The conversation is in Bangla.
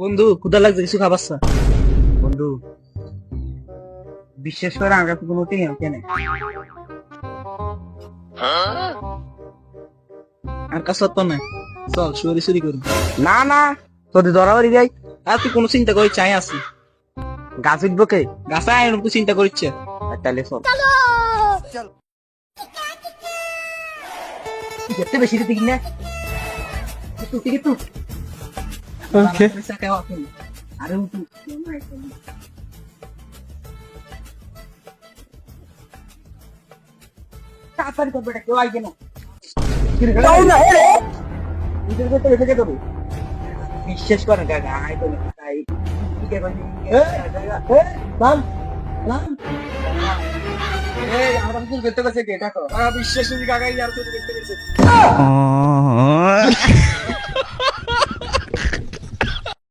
বন্ধু ক্ষুধা লাগছে, কিছু খাবারছা? বন্ধু বিশ্বাস করে আমার কাছে কোনো টিয়া কেন আর কাছে তো নাই, চল চুরি চুরি করি। না না তোদের ধরাবাড়ি যাই আর তুই কোনো চিন্তা করি চাই আছি গাছ উঠবো কে গাছে আয় তুই চিন্তা করিচ্ছে। তাহলে চল দেখতে বেশি দিতে কিনা কিন্তু ওকে আরে উঠু তাড়াতাড়ি করবে এটা কেউ আইবে না বিশ্বাস করেন কাকা আই তো আমরা তো করতে পারছি কে দেখো বিশ্বাস কাকাই আর তুই দেখতে পেয়েছিস।